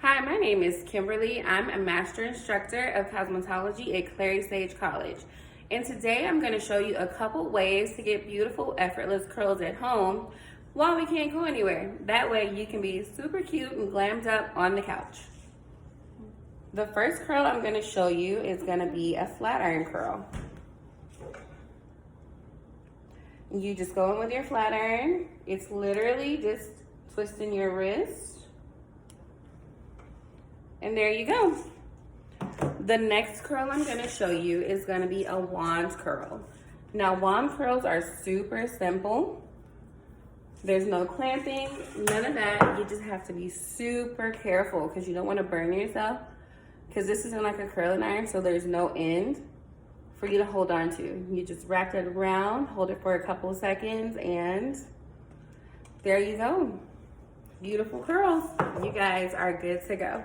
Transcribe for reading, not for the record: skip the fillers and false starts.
Hi, my name is Kimberly. I'm a master instructor of cosmetology at Clary Sage College. And today I'm going to show you a couple ways to get beautiful, effortless curls at home while we can't go anywhere. That way you can be super cute and glammed up on the couch. The first curl I'm going to show you is going to be a flat iron curl. You just go in with your flat iron. It's literally just twisting your wrist. And there you go. The next curl I'm going to show you is going to be a wand curl. Now, wand curls are super simple. There's no clamping, none of that. You just have to be super careful because you don't want to burn yourself, because this isn't like a curling iron, so there's no end for you to hold on to. You just wrap it around, hold it for a couple of seconds, and there you go. Beautiful curls. You guys are good to go.